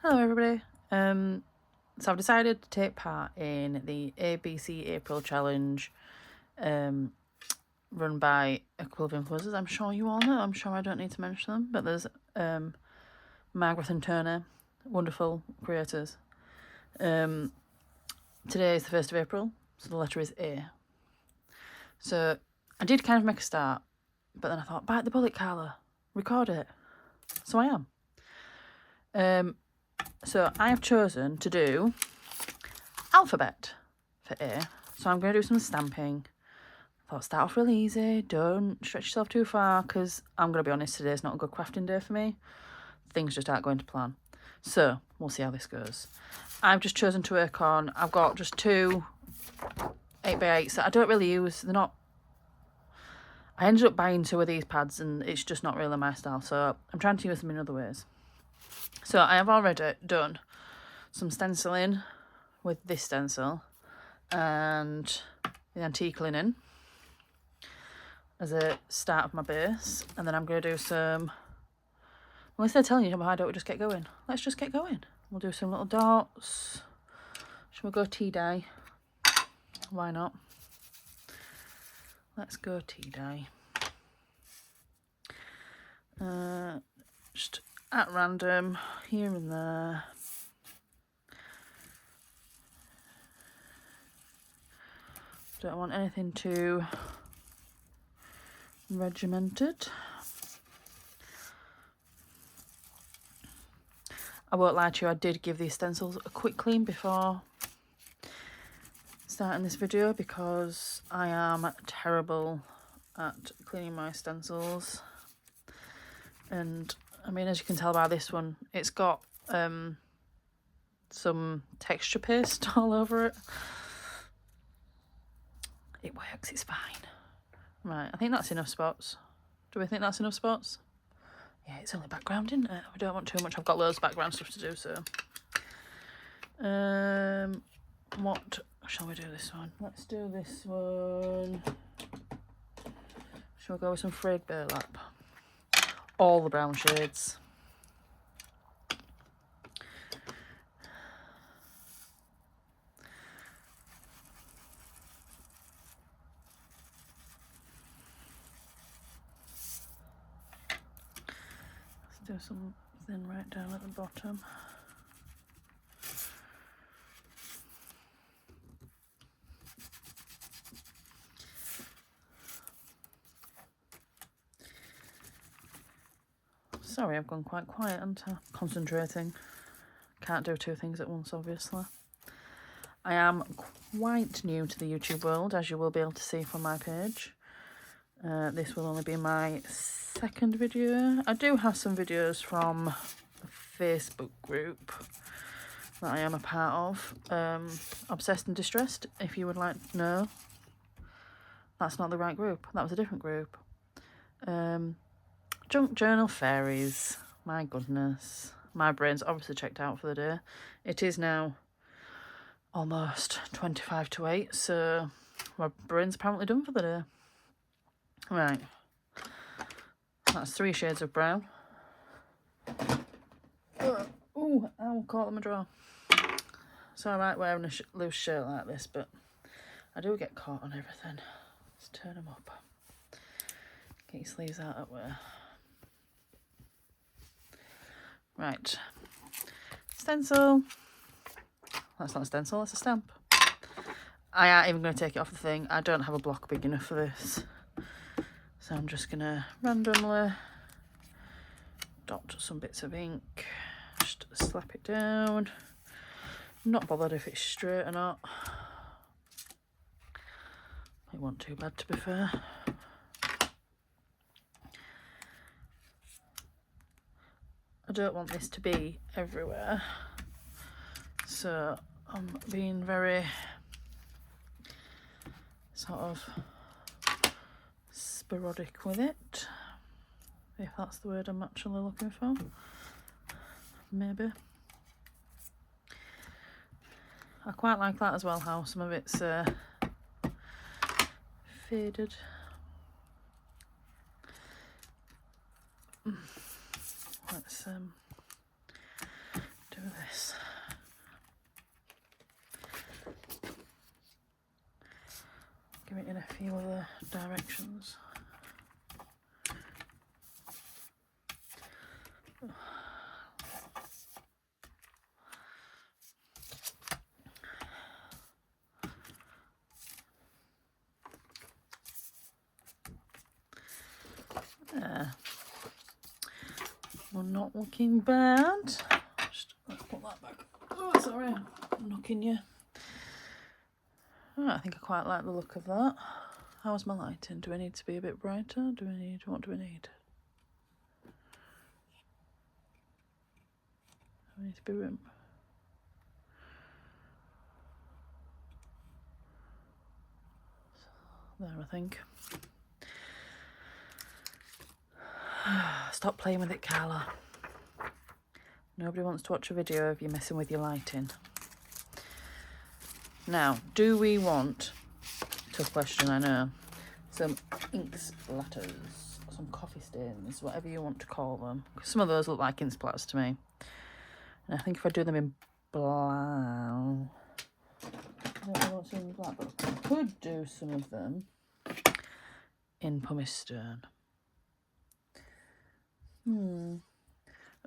Hello everybody. So I've decided to take part in the ABC April challenge run by a couple of influencers. I'm sure you all know, I'm sure I don't need to mention them, but there's Margaret and Turner, wonderful creators. Today is the 1st of April, so the letter is A. So I did kind of make a start, but then I thought, bite the bullet, Carla, record it. So I am. So I have chosen to do alphabet for A. So I'm going to do some stamping. I thought start off really easy. Don't stretch yourself too far because I'm going to be honest, today's not a good crafting day for me. Things just aren't going to plan. So we'll see how this goes. I've just chosen to work on, I've got just two 8x8s that I don't really use. They're not, I ended up buying two of these pads and it's just not really my style. So I'm trying to use them in other ways. So I have already done some stenciling with this stencil and the antique linen as a start of my base. And then I'm going to do some, unless they're telling you why don't we just get going? Let's just get going. We'll do some little dots. Shall we go tea-dye? Why not? Let's go tea-dye. Just at random, here and there. Don't want anything too regimented. I won't lie to you, I did give these stencils a quick clean before starting this video because I am terrible at cleaning my stencils. And I mean, as you can tell by this one, it's got some texture paste all over it. It works, it's fine. Right, I think that's enough spots. Do we think that's enough spots? Yeah, it's only background, isn't it? We don't want too much. I've got loads of background stuff to do, so. What shall we do this one? Let's do this one. Shall we go with some frayed burlap? All the brown shades. Let's do something right down at the bottom. Sorry, I've gone quite quiet, haven't I? Concentrating. Can't do two things at once, obviously. I am quite new to the YouTube world, as you will be able to see from my page. This will only be my second video. I do have some videos from a Facebook group that I am a part of. Obsessed and Distressed, if you would like to know. That's not the right group. That was a different group. Junk Journal Fairies. My goodness. My brain's obviously checked out for the day. It is now almost 25 to 8, so my brain's apparently done for the day. Right. That's 3 shades of brown. Ooh, ow, caught in my drawer. It's alright wearing a loose shirt like this, but I do get caught on everything. Let's turn them up. Get your sleeves out that way. Right, stencil. That's not a stencil, that's a stamp. I ain't even going to take it off the thing. I don't have a block big enough for this. So I'm just going to randomly dot some bits of ink. Just slap it down. Not bothered if it's straight or not. It wasn't too bad, to be fair. I don't want this to be everywhere, so I'm being very sort of sporadic with it, if that's the word I'm actually looking for. Maybe. I quite like that as well, how some of it's faded. Let's do directions. There. We're not looking bad. Just put that back. Oh, sorry, I'm knocking you. Oh, I think I quite like the look of that. How's my lighting? Do I need to be a bit brighter? What do I need? I need to be there, I think. Stop playing with it, Carla. Nobody wants to watch a video of you messing with your lighting. Now, do we want, tough question, I know, some ink splatters, some coffee stains, whatever you want to call them? Because some of those look like ink splatters to me. And I think if I do them in brown, I don't know what's in black, but I could do some of them in pumice stone.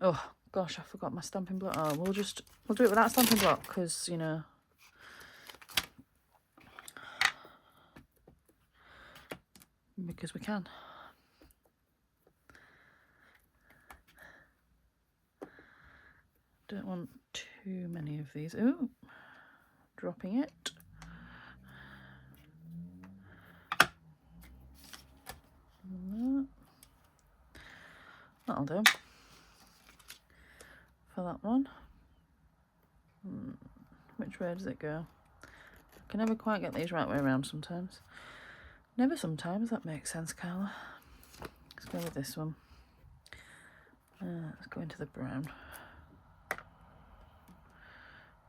Oh gosh, I forgot my stamping block. Oh, we'll do it without stamping block, because, you know, because we can. Don't want too many of these. Ooh, dropping it. That'll do for that one. Which way does it go? I can never quite get these right way around sometimes. Never sometimes, that makes sense, Carla. Let's go with this one. Let's go into the brown.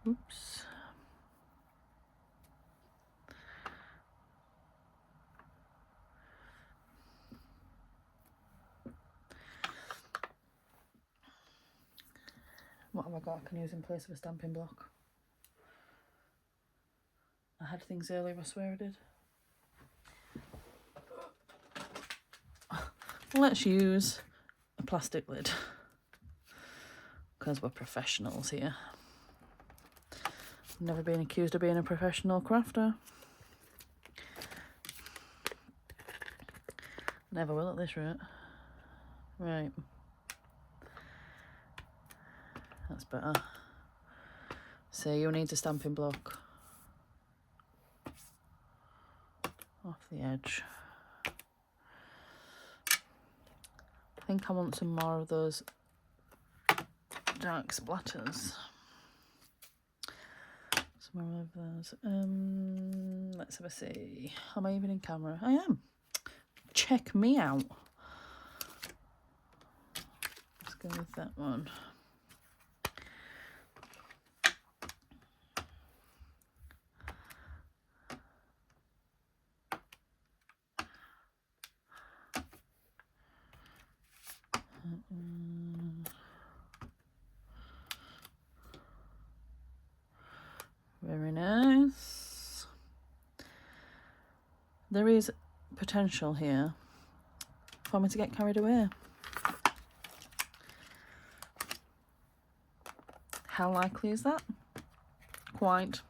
Oops. What have I got I can use in place of a stamping block? I had things earlier, I swear I did. Let's use a plastic lid, because we're professionals here. Never been accused of being a professional crafter. Never will at this rate. Right. That's better. So you'll need a stamping block off the edge. I think I want some more of those dark splatters. Some more of those. Let's have a see. Am I even in camera? I am. Check me out. Let's go with that one. Very nice. There is potential here for me to get carried away. How likely is that? Quite.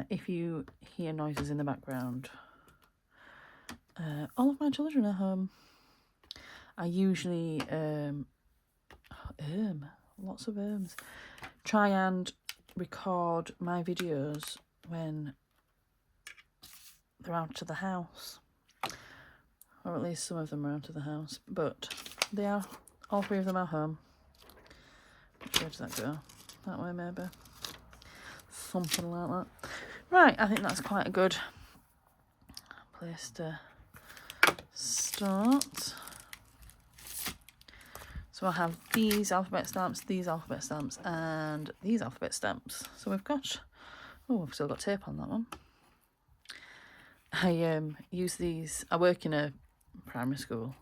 If you hear noises in the background, all of my children are home. I usually, lots of try and record my videos when they're out of the house, or at least some of them are out of the house, but they are, all three of them are home. Which way does that go? That way maybe? Something like that. Right, I think that's quite a good place to start. So I have these alphabet stamps, and these alphabet stamps. So we've got, oh, we've still got tape on that one. I use these, I work in a primary school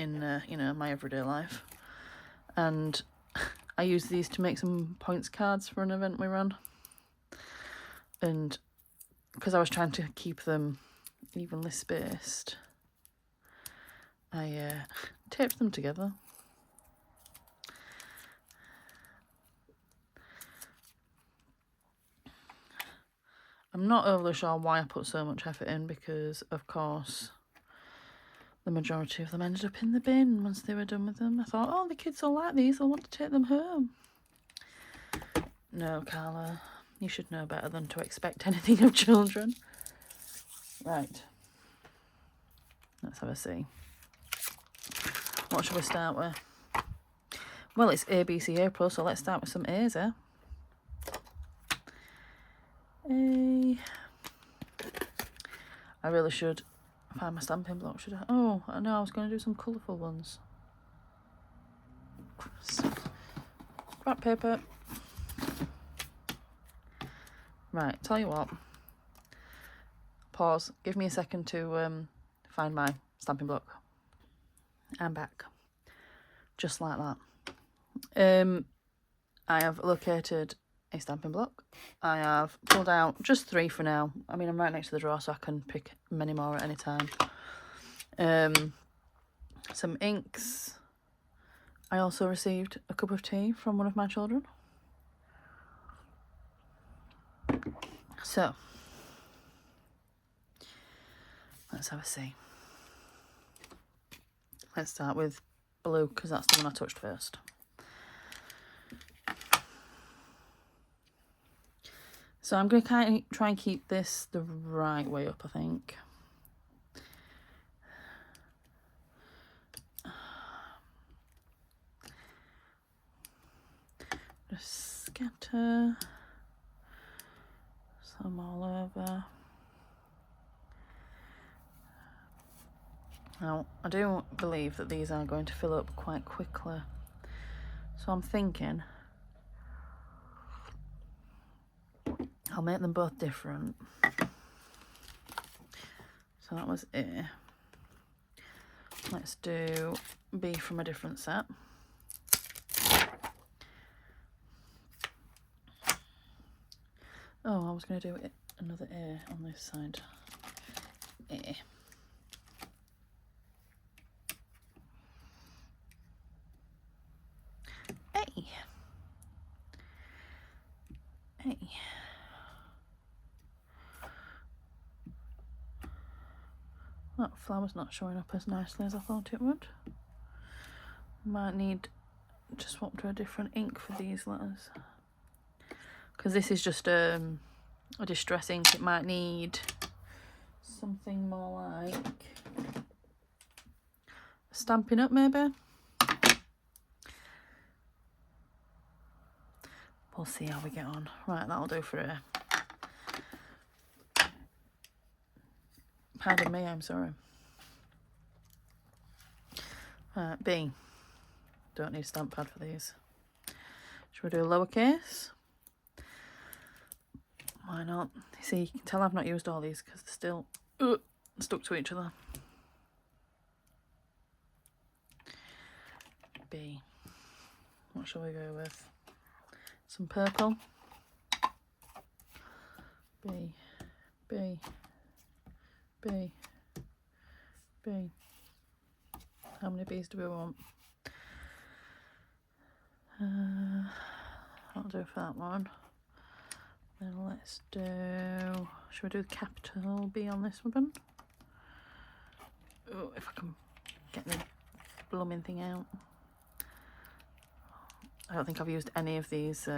in you know, my everyday life. And I used these to make some points cards for an event we ran. And because I was trying to keep them evenly spaced, I taped them together. I'm not overly sure why I put so much effort in, because of course the majority of them ended up in the bin once they were done with them. I thought, oh, the kids will like these, I'll want to take them home. No, Carla, you should know better than to expect anything of children. Right, let's have a see. What shall we start with? Well, it's ABC April, so let's start with some A's, eh? A. I really should find my stamping block, should I? Oh, I know, I was going to do some colourful ones. Scrap paper. Right, tell you what. Pause. Give me a second to find my stamping block. I'm back. Just like that. I have located a stamping block. I have pulled out just 3 for now. I mean, I'm right next to the drawer, so I can pick many more at any time. Some inks. I also received a cup of tea from one of my children. So, let's have a see. Let's start with blue, because that's the one I touched first. So I'm going to kind of try and keep this the right way up, I think. Just scatter some all over. Now, I do believe that these are going to fill up quite quickly. So I'm thinking I'll make them both different. So that was A. Let's do B from a different set. Oh, I was going to do another A on this side. A. A. A. That flower's not showing up as nicely as I thought it would. Might need to swap to a different ink for these letters, because this is just a distress ink. It might need something more like Stampin' Up, maybe. We'll see how we get on. Right, that'll do for her. Pardon me, I'm sorry. Right, B. Don't need a stamp pad for these. Should we do a lowercase? Why not? See, you can tell I've not used all these because they're still stuck to each other. B. What shall we go with? Some purple. B. B. B. B. How many B's do we want? I'll do for that one. Then let's do, should we do capital B on this one? Oh, if I can get the blooming thing out. I don't think I've used any of these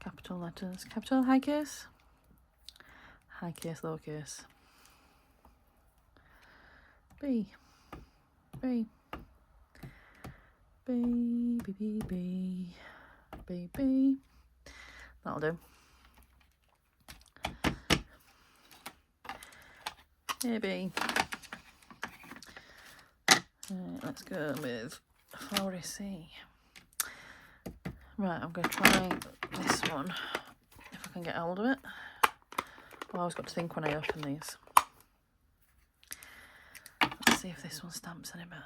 capital letters. Capital, high case? High case, lowercase. B. B. B, B, B, B. B, B. That'll do. A, B. Let's go with flowery C. Right, I'm going to try this one, if I can get hold of it. Well, I always got to think when I open these. Let's see see if this one stamps any better.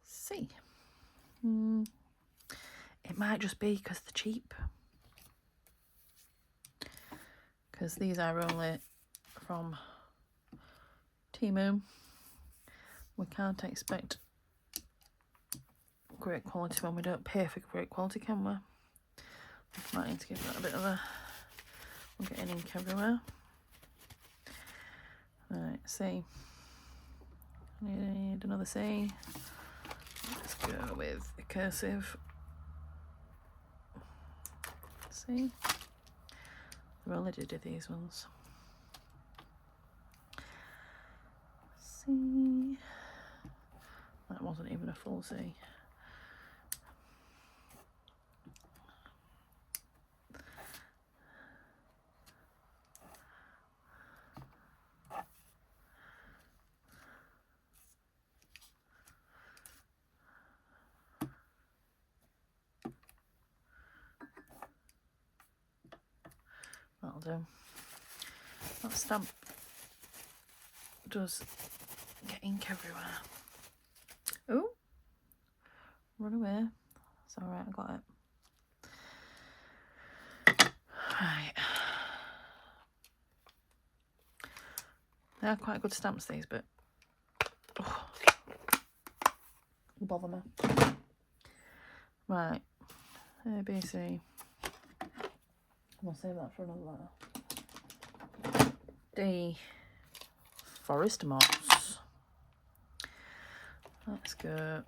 See. It might just be because they're cheap. Because these are only from Temu. We can't expect great quality when we don't pay for great quality, can we? Might need to give that a bit of a... We're getting ink everywhere. Right, C. I need another C. Let's go with a cursive. C. I only did these ones. C. That wasn't even a full C. That'll do. That stamp does get ink everywhere. Oh, run away. It's alright, I got it. Right. They are quite good stamps, these, but they bother me. Right. A, B, C. We'll save that for another letter. D. Forest moss. Let's go.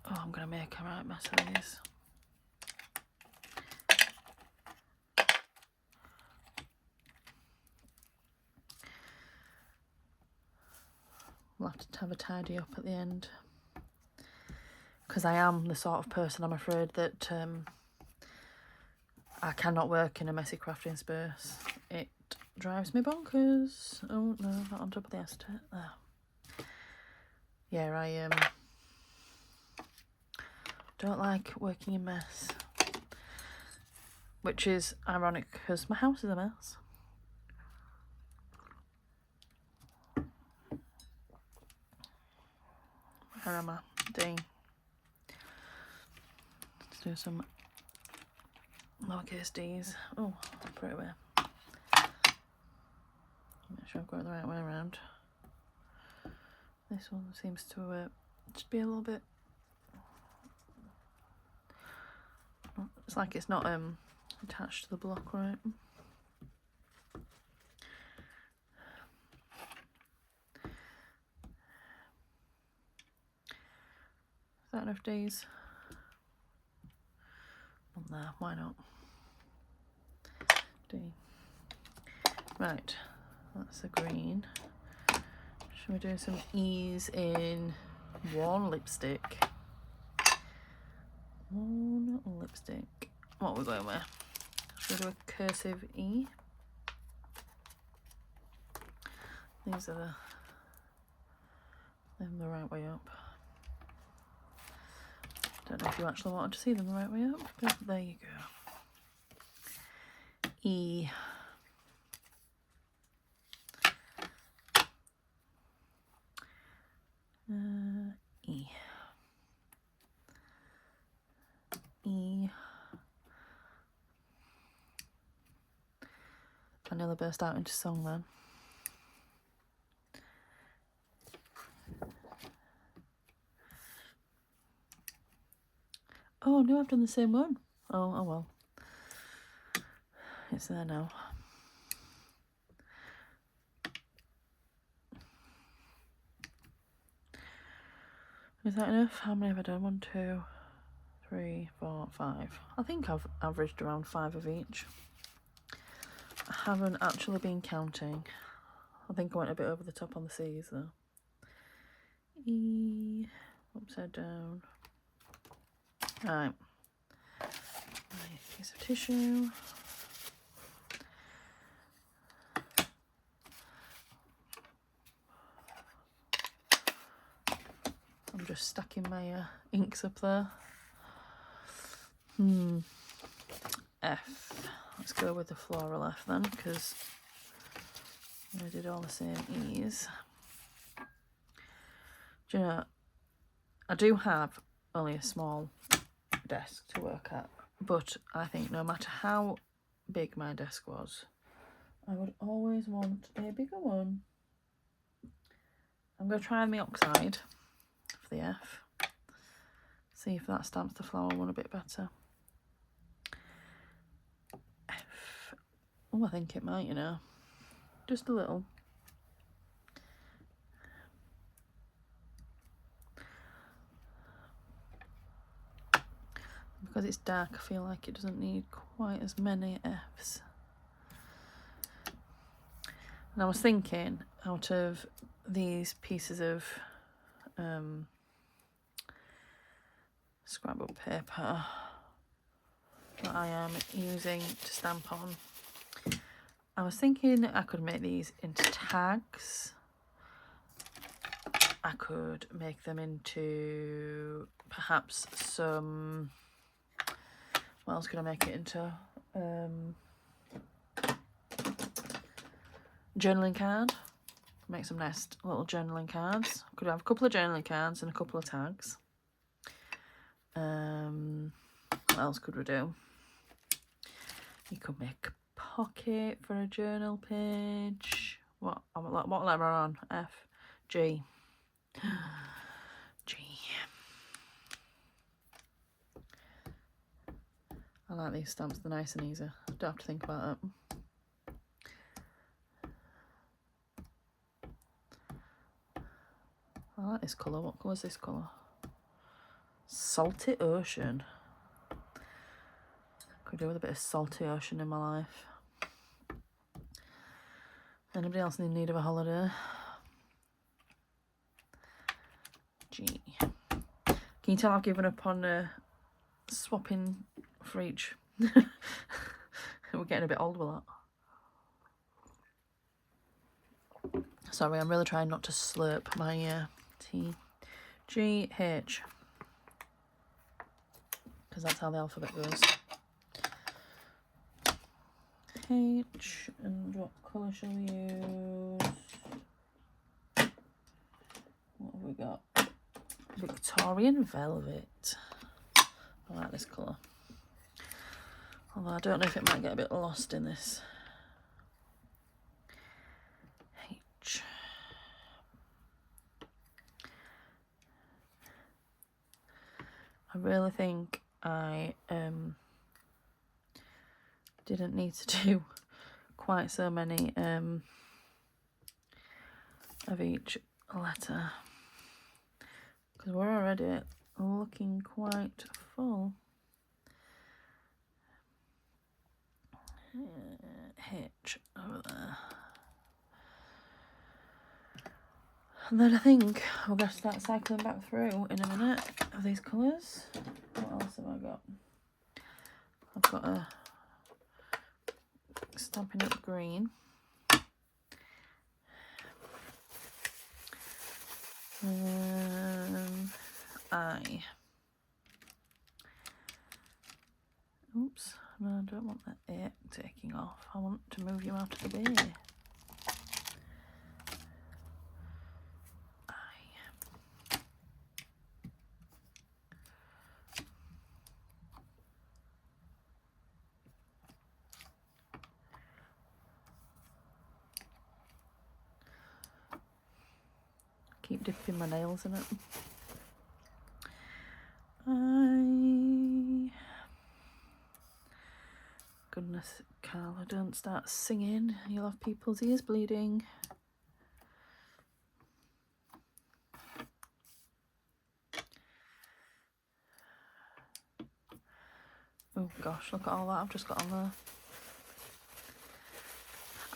Oh, I'm going to make a right mess of these. We'll have to have a tidy up at the end. Because I am the sort of person, I'm afraid, that I cannot work in a messy crafting space. It drives me bonkers. Oh no, not on top of the acetate. There. Yeah, I don't like working in mess. Which is ironic because my house is a mess. Where am I? D. Let's do some lowercase d's. Oh, put it away. Make sure I've got it the right way around. This one seems to just be a little bit... It's like it's not attached to the block, right? Is that enough D's? On there, why not? D. Right, that's a green. Should we do some E's in one lipstick? One lipstick. What are we going with? Should we do a cursive E? These are the right way up. Don't know if you actually wanted to see them the right way up, but there you go. E. E. E. I nearly burst out into song then. Oh no, I've done the same one. Oh well. It's there now. Is that enough? How many have I done? 1, 2, 3, 4, 5. I think I've averaged around 5 of each. I haven't actually been counting. I think I went a bit over the top on the C's though. E, upside down. Right. Piece of tissue. I'm just stacking my inks up there. F. Let's go with the floral F then, because I did all the same E's. Do you know, I do have only a small desk to work at, but I think no matter how big my desk was, I would always want a bigger one. I'm going to try the oxide for the F. See if that stamps the flower one a bit better. F. Oh, I think it might, you know. Just a little. Because it's dark, I feel like it doesn't need quite as many Fs. And I was thinking, out of these pieces of scrapbook paper that I am using to stamp on, I was thinking I could make these into tags. I could make them into perhaps some, what else could I make it into? Journaling card. Make some nice little journaling cards. Could have a couple of journaling cards and a couple of tags. What else could we do? You could make a pocket for a journal page. What letter on? F, G. G. I like these stamps, they're nice and easy. Don't have to think about it. I like this colour. What colour is this colour? Salty Ocean. Could do with a bit of salty ocean in my life. Anybody else in need of a holiday? G. Can you tell I've given up on swapping for each? We're getting a bit old with that. Sorry, I'm really trying not to slurp my tea. G, H. Because that's how the alphabet goes. H, and what colour shall we use? What have we got? Victorian Velvet. I like this colour. Although I don't know if it might get a bit lost in this. H. I really think I didn't need to do quite so many of each letter, because we're already looking quite full. H over there. And then I think we're going to start cycling back through in a minute of these colours. What else have I got? I've got a Stampin' Up green. I. Oops, no, I don't want that A taking off. I want to move you out of the way. Keep dipping my nails in it. Goodness, Carla, don't start singing. You'll have people's ears bleeding. Oh gosh, look at all that I've just got on there.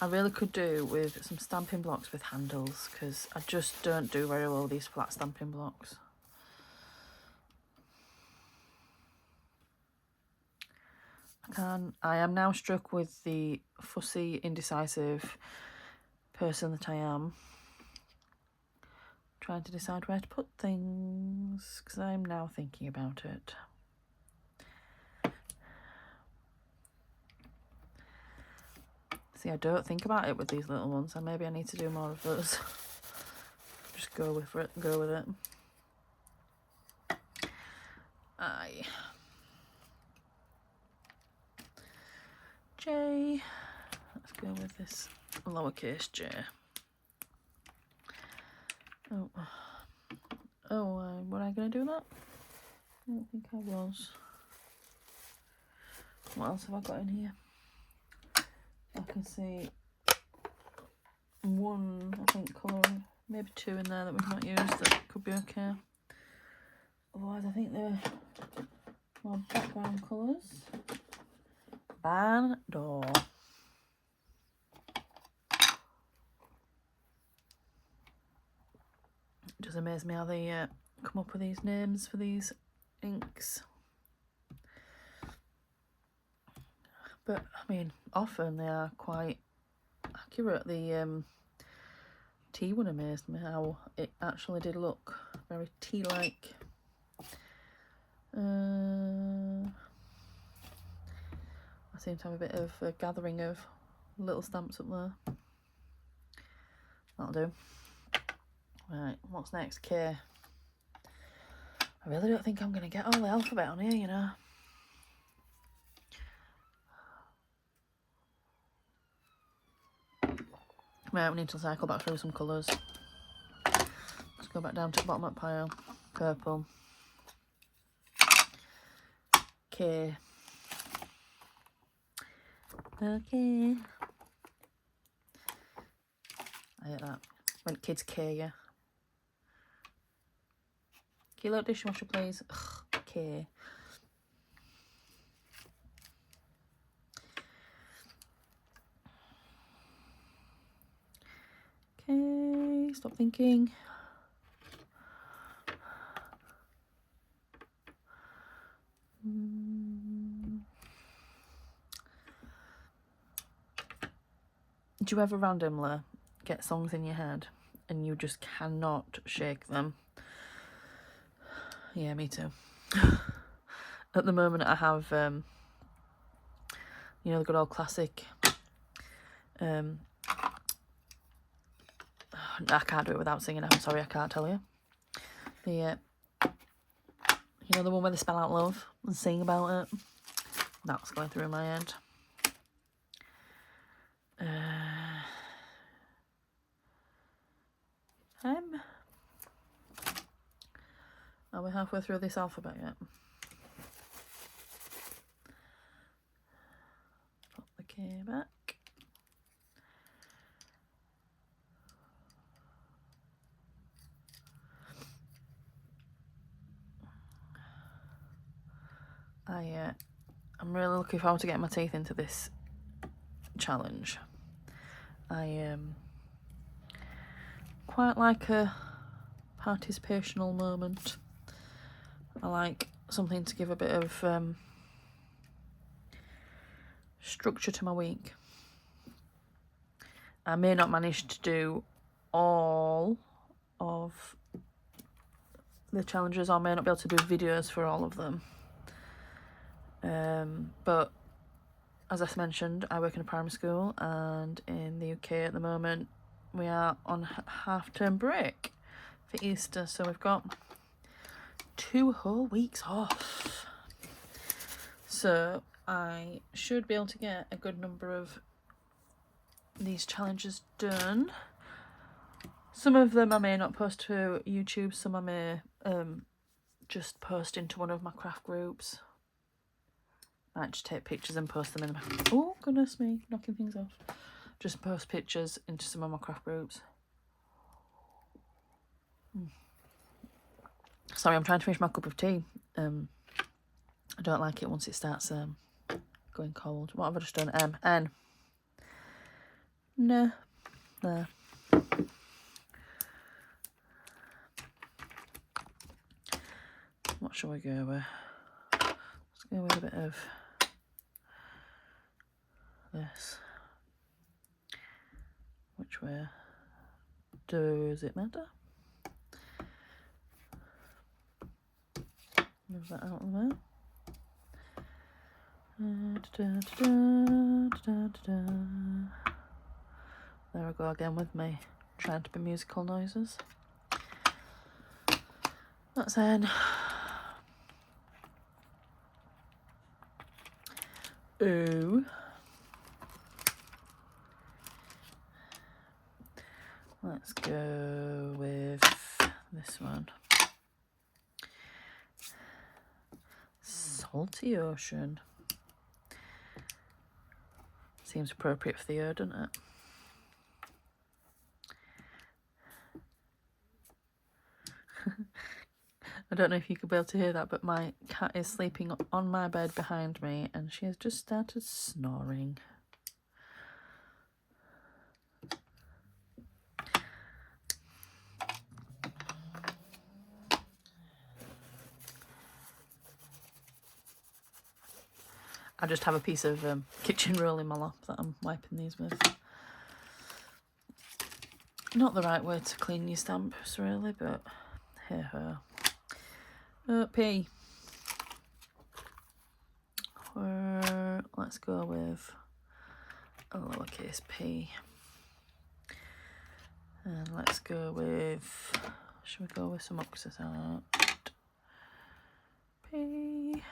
I really could do with some stamping blocks with handles, because I just don't do very well with these flat stamping blocks. I am now struck with the fussy, indecisive person that I am. trying to decide where to put things, because I'm now thinking about it. See, I don't think about it with these little ones, and maybe I need to do more of those. Just go with it. I. J. Let's go with this lowercase j. Were I going to do that? I don't think I was. What else have I got in here? I can see one, I think, colour, maybe two in there that we've not used that could be okay. Otherwise, I think they're more background colours. Barn door. It does amaze me how they come up with these names for these inks. But, I mean, often they are quite accurate. The tea one amazed me how it actually did look very tea-like. I seem to have a bit of a gathering of little stamps up there. That'll do. Right, what's next? K. I really don't think I'm going to get all the alphabet on here, you know. Right, we need to cycle back through some colours. Let's go back down to the bottom of that pile. Purple. K. Okay. I hate that. When kids K, yeah. Kilo dishwasher, please. Ugh, K. Okay, stop thinking. Do you ever randomly get songs in your head and you just cannot shake them? Yeah, me too. At the moment I have, you know, the good old classic, I can't do it without singing it, I'm sorry, I can't tell you. The, you know, the one where they spell out love and sing about it? That's going through my head. Are we halfway through this alphabet yet? Put the K back. I'm really looking forward to getting my teeth into this challenge. I quite like a participational moment. I like something to give a bit of structure to my week. I may not manage to do all of the challenges, or I may not be able to do videos for all of them. But as I mentioned, I work in a primary school, and in the UK at the moment we are on half-term break for Easter, so we've got 2 whole weeks off. So I should be able to get a good number of these challenges done. Some of them I may not post to YouTube, some I may just post into one of my craft groups. I might just take pictures and post them in my... Oh, goodness me, knocking things off. Just post pictures into some of my craft groups. Sorry, I'm trying to finish my cup of tea. I don't like it once it starts going cold. What have I just done? N. No. There. What shall we go with? Let's go with a bit of this. Which way does it matter? Move that out of there. There I go again with me trying to be musical noises. That's in. Ooh. Let's go with this one. Salty Ocean. Seems appropriate for the year, doesn't it? I don't know if you could be able to hear that, but my cat is sleeping on my bed behind me and she has just started snoring. I just have a piece of kitchen roll in my lap that I'm wiping these with. Not the right way to clean your stamps, really, but here ho. P. Let's go with a lowercase p. And let's go with, should we go with some oxidized? P.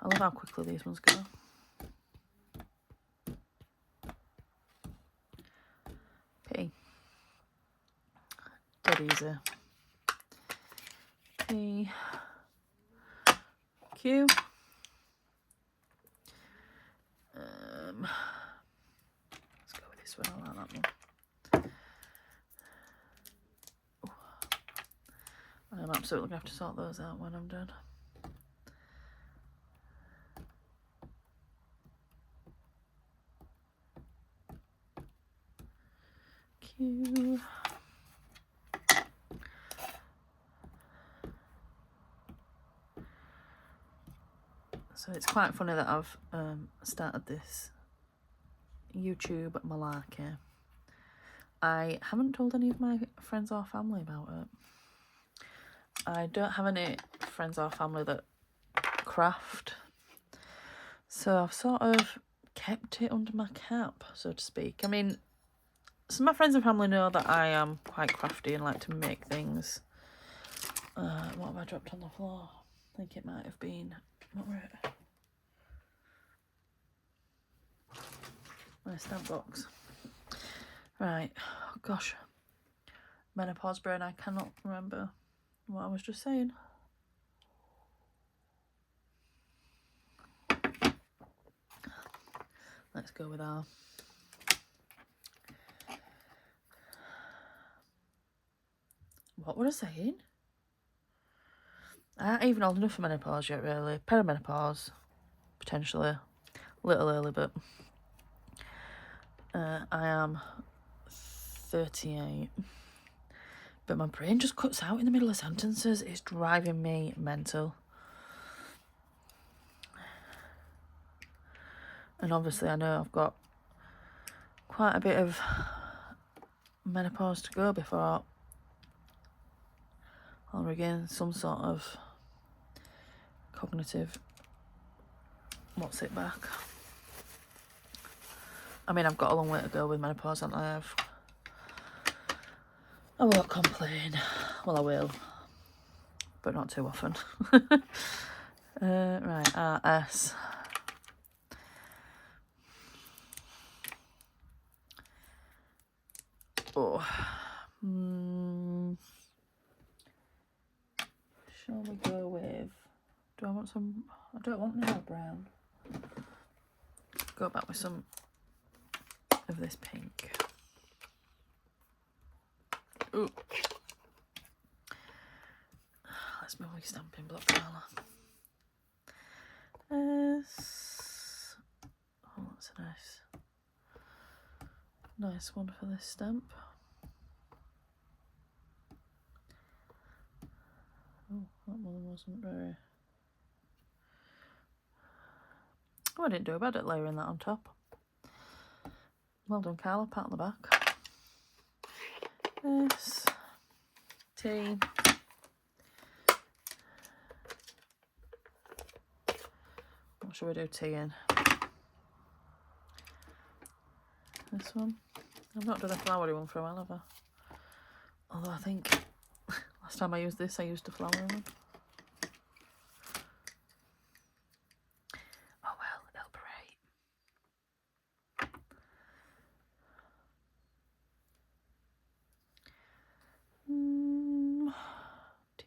I love how quickly these ones go. P. Dead easy. P. Q. Let's go with this one. I like that one. I'm absolutely going to have to sort those out when I'm done. Q. So it's quite funny that I've started this YouTube malarkey. I haven't told any of my friends or family about it. I don't have any friends or family that craft, so I've sort of kept it under my cap, so to speak. I mean, some of my friends and family know that I am quite crafty and like to make things. What have I dropped on the floor? I think it might have been, what were it? My stamp box. Right, oh gosh. Menopause brain, I cannot remember what I was just saying. Let's go with our what was I saying? I ain't even old enough for menopause yet, really. Perimenopause, potentially. A little early, but I am 38. But my brain just cuts out in the middle of sentences. It's driving me mental. And obviously I know I've got quite a bit of menopause to go before I'll regain some sort of cognitive what's it back. I mean, I've got a long way to go with menopause, haven't I? I won't complain. Well, I will, but not too often. Right, RS. Oh. Shall we go with, do I want some, I don't want no brown. Go back with some of this pink. Ooh. Let's move my stamping block colour. S. Oh, that's a nice one for this stamp. Oh, that one wasn't very... Oh, I didn't do bad at layering that on top. Well done, Carla. Pat on the back. S. T. What should we do T in? This one? I've not done a flowery one for a while, have I? Although I think last time I used this, I used a flowery one. Oh well, it'll be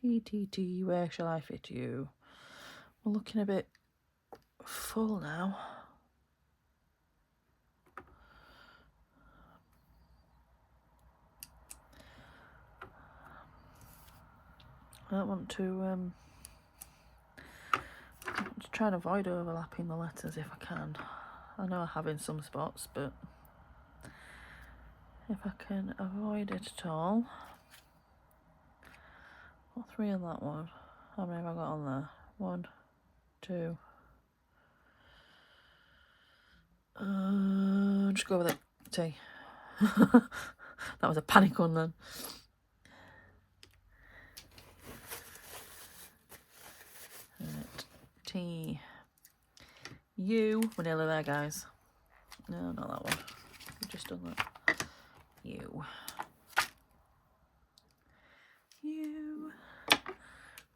right. T, where shall I fit you? We're looking a bit full now. I don't want to try and avoid overlapping the letters if I can. I know I have in some spots, but if I can avoid it at all. What 3 on that one? How many have I got on there? 1, 2. Just go with it. T. That was a panic one then. Right. T. U. We're nearly there, guys. No, not that one. We've just done that. U. U.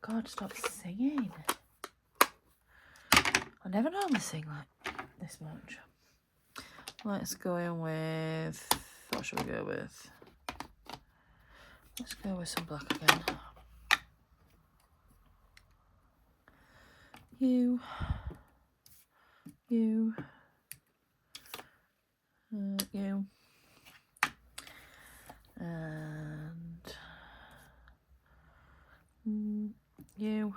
God, stop singing. I never normally sing like this much. Let's go in with... What should we go with? Let's go with some black again. U. U. U. And... U. U.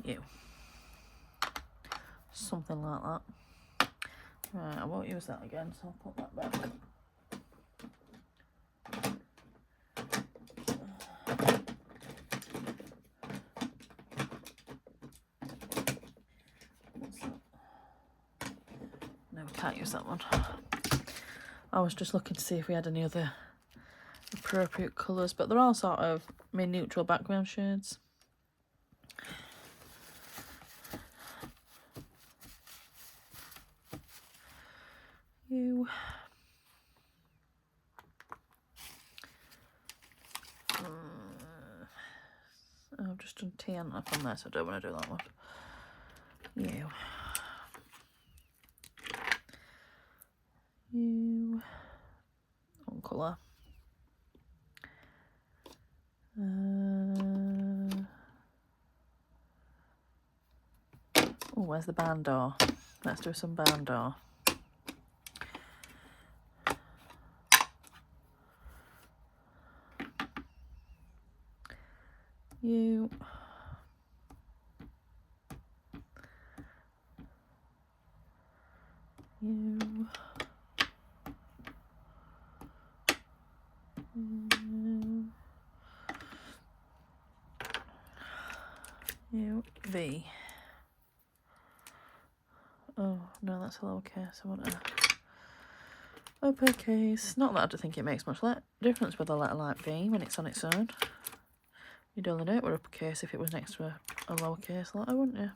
U. Something like that. Right, I won't use that again, so I'll put that back. No, we can't use that one. I was just looking to see if we had any other appropriate colours, but they're all sort of mid-neutral background shades. U. I've just done T and F on there, so I don't want to do that one. U. U. One colour. Oh, where's the barn door? Let's do some barn door. U. U. U. V. Oh, no, that's a lowercase. I want a uppercase. Not that I don't think it makes much difference with a letter like V when it's on its own. You'd only know it were uppercase if it was next to a lowercase letter, wouldn't you?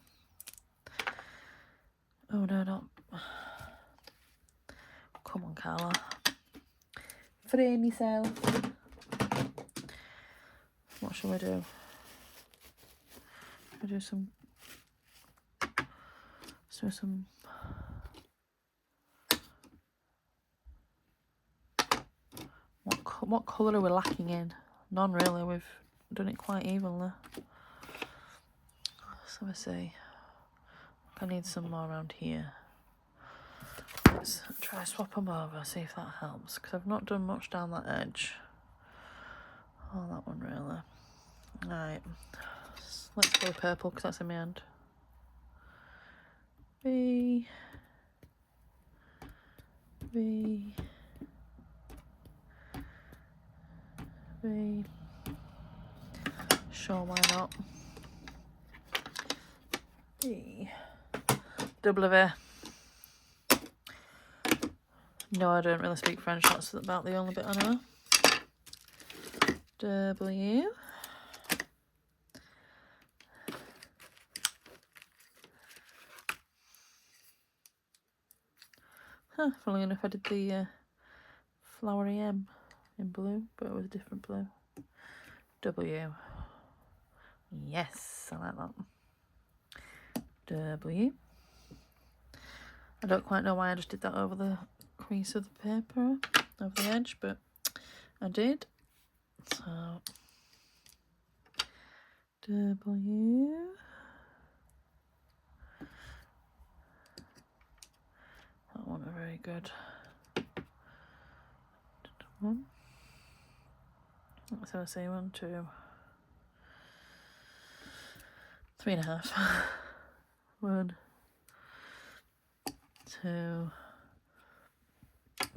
Oh, no, not. Come on, Carla. Frame yourself. What shall we do? We do some. So some. What colour are we lacking in? None really. We've done it quite evenly. So I see. I need some more around here. Let's try swap them over, see if that helps, because I've not done much down that edge. Oh, that one really. Right, let's go purple because that's in my hand. V. V. V. Sure, why not? V. W. No, I don't really speak French. That's about the only bit I know. W. Funnily enough, I did the flowery M in blue, but it was a different blue. W. Yes, I like that. W. I don't quite know why I just did that over the crease of the paper, over the edge, but I did. So, W. That wasn't very good. One. So I say 1, 2, 3.5. 1, 2,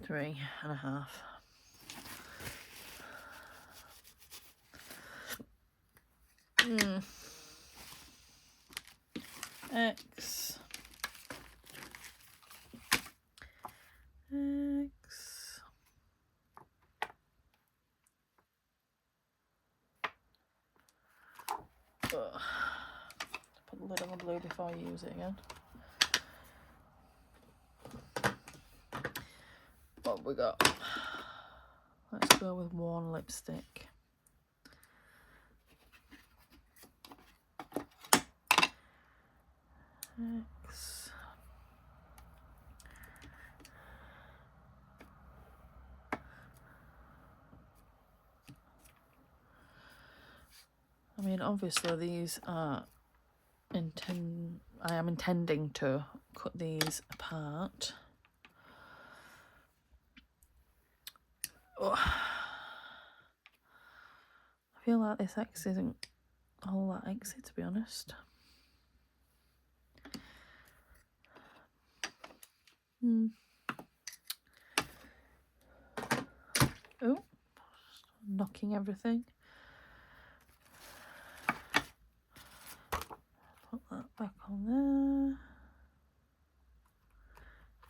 3.5. X. Ugh. Put the lid on the blue before I use it again. What have we got? Let's go with one lipstick. X. I mean, obviously these are I am intending to cut these apart. Oh. I feel like this X isn't all that Xy, to be honest. Oh, knocking everything. Put that back on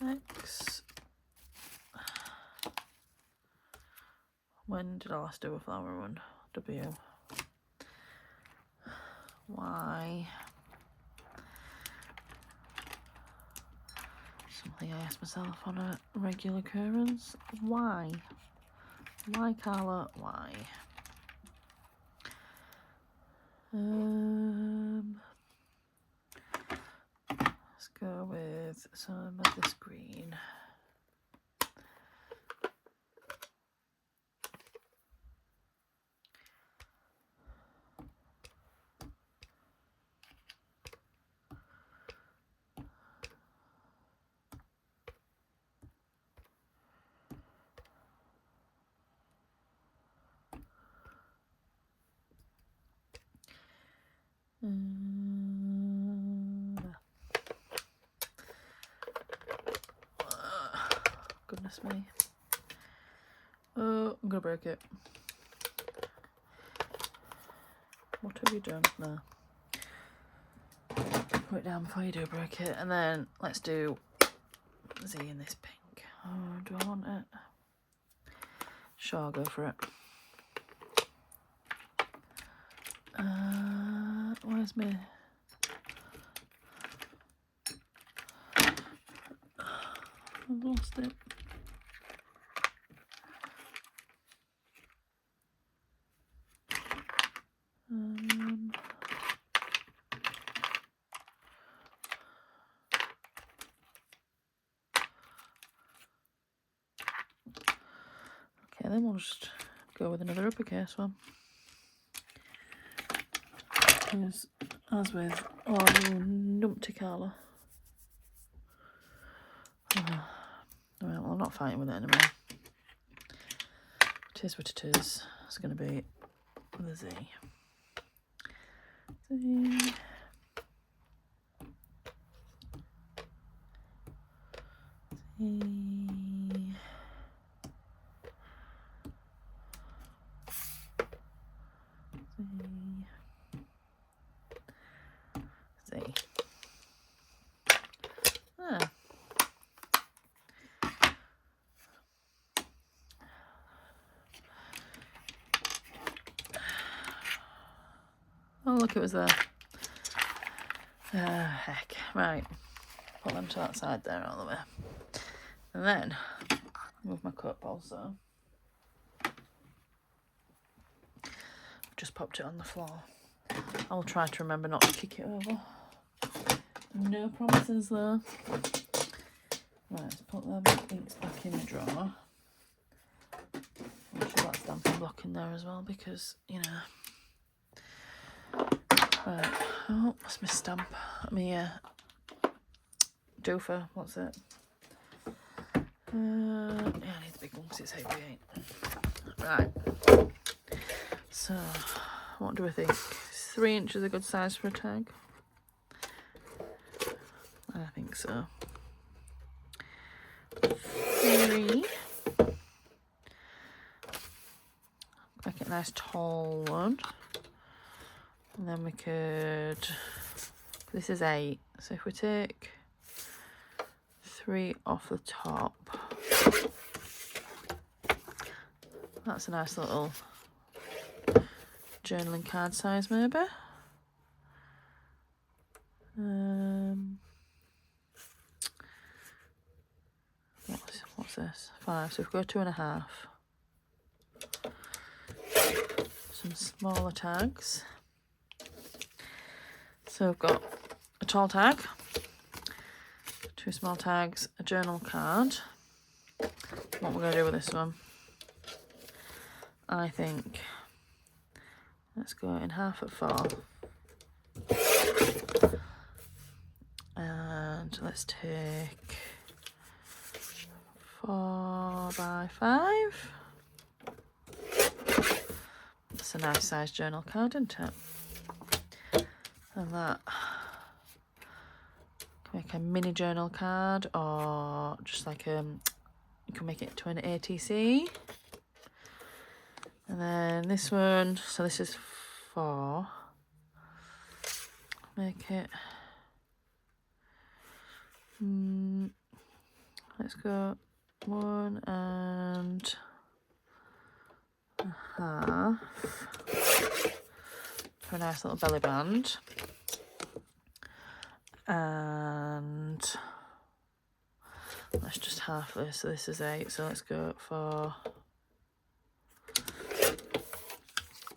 there. X. When did I last do a flower run? W. Y. Something I ask myself on a regular occurrence. Why? Why, Carla? Why? Let's go with some of this green. Goodness me. Oh, I'm gonna break it. What have you done? No. Put it down before you do break it. And then let's do Z in this pink. Oh, do I want it? Sure, I'll go for it. Where's me? I've lost it. Okay, then we'll just go with another uppercase one. Because, as with all numpty Carla. Well, I'm not fighting with it anymore. It is what it is. It's going to be the Z. Z. Z. Ah. Oh, look, it was there. Heck. Right. Put them to that side there all the way. And then, move my cup also. Just popped it on the floor. I'll try to remember not to kick it over. No promises though. Right, let's put them inks back in the drawer. I'll show that stamping block in there as well because, you know. Right, oh, that's my stamp. Doofer, what's it? Yeah, I need the big one because it's heavy, ain't. Right. So, what do I think? 3 inches a good size for a tag? I think so. 3. Make it a nice tall one. And then we could, this is 8. So if we take 3 off the top, that's a nice little journaling card size maybe. What's this? 5. So if we go 2.5. Some smaller tags. So we've got a tall tag, 2 small tags, a journal card. What we're going to do with this one, I think, let's go in half at 4. And let's take 4 by 5. That's a nice size journal card, isn't it? And that can make a mini journal card, or just like you can make it to an ATC. And then this one, so this is 4. Make it. Let's go 1.5 for a nice little belly band. And let's just half this. So this is 8. So let's go for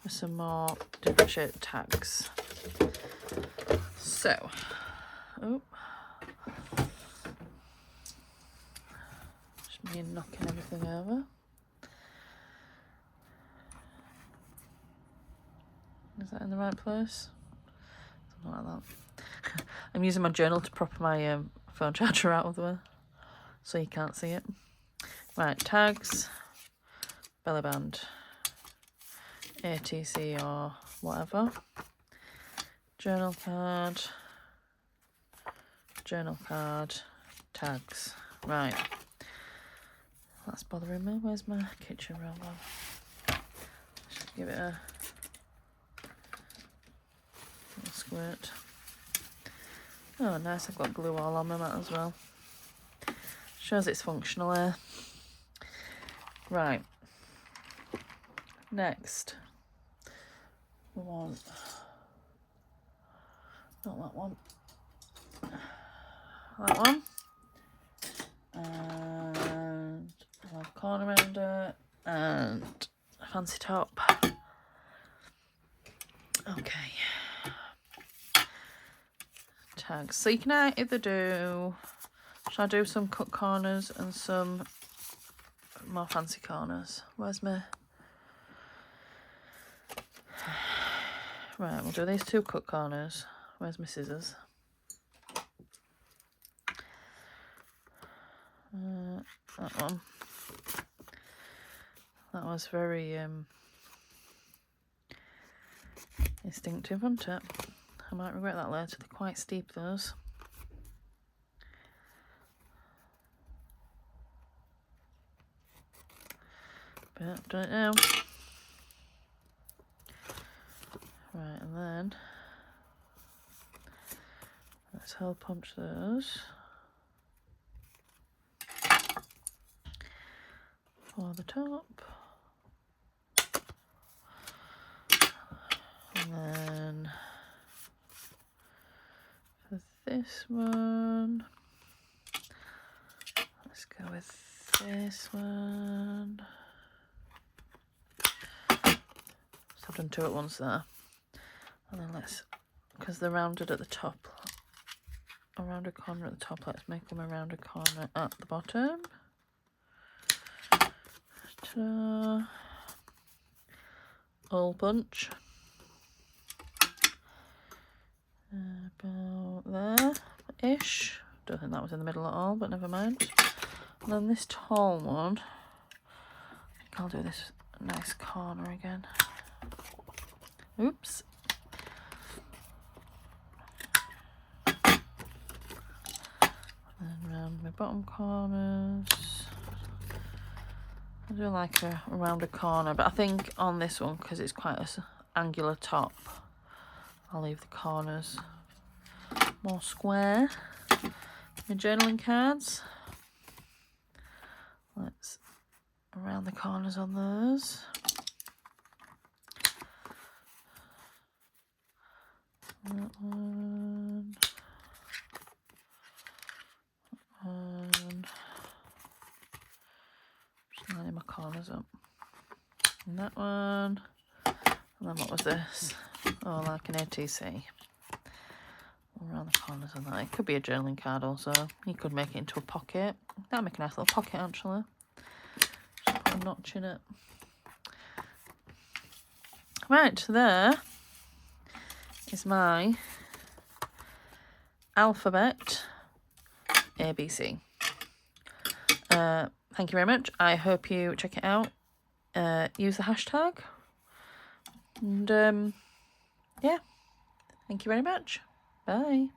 some more different shaped tags. So, just me knocking everything over. Is that in the right place? Something like that. I'm using my journal to prop my phone charger out of the way, so you can't see it. Right, tags, belly band, ATC or whatever, journal card, tags. Right, that's bothering me. Where's my kitchen roll gone? Just give it a little squirt. Oh, nice, I've got glue all on my mat as well. Shows it's functional here. Right. Next, we want, not that one, that one. And I'll have a corner rounder and a fancy top. Okay. Tags. So you can either do, shall I do some cut corners and some more fancy corners? Where's my, right, we'll do these 2 cut corners. Where's my scissors? That one. That was very instinctive, wasn't it? I might regret that later. They're quite steep, those. But I've done it now. Right, and then let's hole punch those for the top. And then this one. Let's go with this one. So I've done two at once there. And then let's, because they're rounded at the top, a rounded corner at the top, let's make them a rounded corner at the bottom. Ta-da. Hole punch. About there-ish. Don't think that was in the middle at all, but never mind. And then this tall one, I think I'll do this nice corner again. Oops. And round my bottom corners. I do like a rounded corner, but I think on this one, because it's quite an angular top, I'll leave the corners more square. My journaling cards. Let's round the corners on those. That one. And just lining my corners up. And that one. And then what was this? Oh, like an ATC. Around the corners of that. It could be a journaling card also. You could make it into a pocket. That'll make a nice little pocket actually. Just put a notch in it. Right, there is my alphabet ABC. Thank you very much. I hope you check it out. Use the hashtag. And yeah, thank you very much. Bye.